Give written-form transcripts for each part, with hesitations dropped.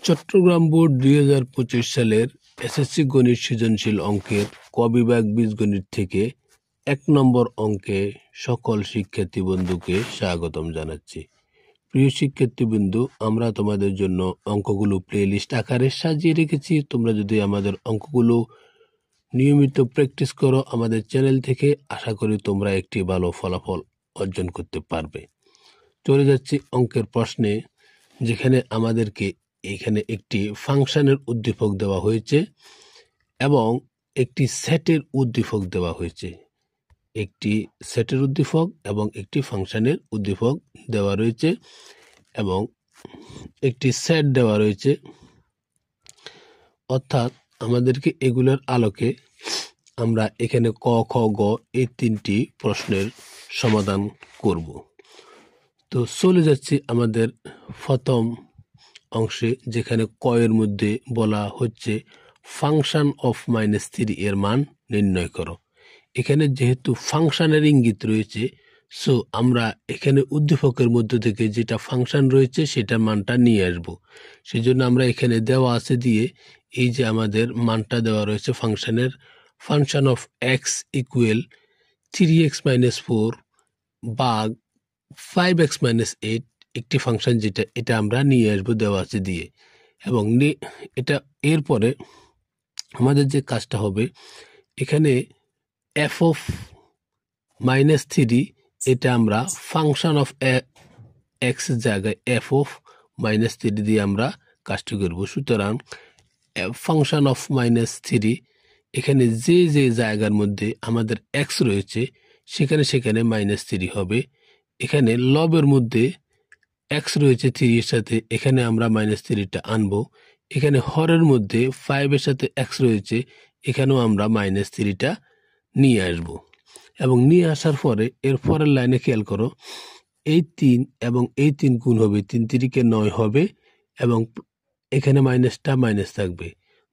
Chittagong board 2025 সালের SSC গণিত সৃজনশীল অঙ্কের ক বিভাগ বীজগণিত থেকে 1 নম্বর অঙ্কে সকল শিক্ষার্থী বন্ধুকে স্বাগতম জানাচ্ছি। প্রিয় শিক্ষার্থী বন্ধু, আমরা তোমাদের জন্য অঙ্কগুলো প্লেলিস্ট আকারে সাজিয়ে রেখেছি। তোমরা যদি আমাদের অঙ্কগুলো নিয়মিত প্র্যাকটিস করো আমাদের চ্যানেল থেকে, আশা করি তোমরা একটি ভালো ফলাফল অর্জন করতে পারবে। চলে যাচ্ছি অঙ্কের প্রশ্নে, যেখানে আমাদেরকে এখানে একটি ফাংশনের উদ্দীপক দেওয়া হয়েছে এবং একটি সেটের উদ্দীপক দেওয়া হয়েছে। একটি সেটের উদ্দীপক এবং একটি ফাংশনের উদ্দীপক দেওয়া রয়েছে এবং একটি সেট দেওয়া রয়েছে। অর্থাৎ আমাদেরকে এগুলোর আলোকে আমরা এখানে ক, খ, গ এই 3টি প্রশ্নের সমাধান করব। তো চলে যাচ্ছি আমাদের প্রথম অংশে, যেখানে ক এর মধ্যে বলা হচ্ছে ফাংশন অফ -3 এর মান নির্ণয় করো। এখানে যেহেতু ফাংশনের ইঙ্গিত রয়েছে, সো আমরা এখানে উদ্দীপকের মধ্যে থেকে যেটা ফাংশন রয়েছে সেটার মানটা নিয়ে আসব। সেই জন্য আমরা এখানে দেওয়া আছে দিয়ে এই যে আমাদের মানটা দেওয়া রয়েছে ফাংশনের, function of x equal 3x - 4 ভাগ 5x - 8 একটি ফাংশন, যেটা এটা আমরা নিয়ে আসবো দেওয়া আছে দিয়ে। এবং এটা এরপরে আমাদের যে কাজটা হবে, এখানে f অফ -3 এটা আমরা ফাংশন অফ এক্স জায়গায় f অফ -3 দিয়ে আমরা কাজটি করব। সুতরাং ফাংশন অফ -3 এখানে যে যে জায়গার মধ্যে আমাদের এক্স রয়েছে সেখানে -3 হবে। এখানে লবের মধ্যে এক্স রয়েছে 3 এর সাথে, এখানে আমরা -3টা আনবো। এখানে হরের মধ্যে 5 এর সাথে এক্স রয়েছে, এখানেও আমরা -3টা নিয়ে আসব। এবং নিয়ে আসার পরে এর পরের লাইনে খেয়াল করো, এই 3 এবং এই 3 গুণ হবে, 3 3 9 হবে এবং এখানে মাইনাসটা মাইনাস থাকবে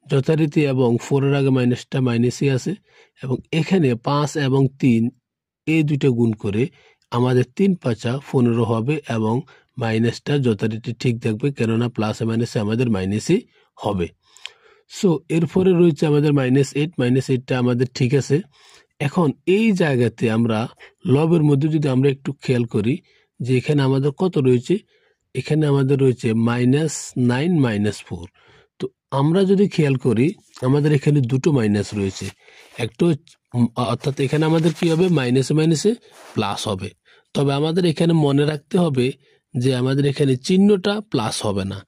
যথারীতি, এবং 4 এর আগে মাইনাসটা মাইনাসই আছে। এবং এখানে 5 এবং 3 এই দুইটা গুণ করে আমাদের 3 5 15 হবে এবং মাইনাসটা যথারীতি ঠিক থাকবে, কেননা প্লাসে মাইনাসে আমাদের মাইনাসই হবে। সো এরপরে রয়েছে আমাদের -8, -8টা আমাদের ঠিক আছে। এখন এই জায়গাতে আমরা লবের মধ্যে যদি আমরা একটু খেয়াল করি যে এখানে আমাদের কত রয়েছে, এখানে আমাদের রয়েছে -9 - 4। তো আমরা যদি খেয়াল করি আমাদের এখানে দুটো মাইনাস রয়েছে, একটু অর্থাৎ এখানে আমাদের কি হবে, মাইনাসে মাইনাসে প্লাস হবে। তবে আমাদের এখানে মনে রাখতে হবে যে আমাদের এখানে চিহ্নটা প্লাস হবে না,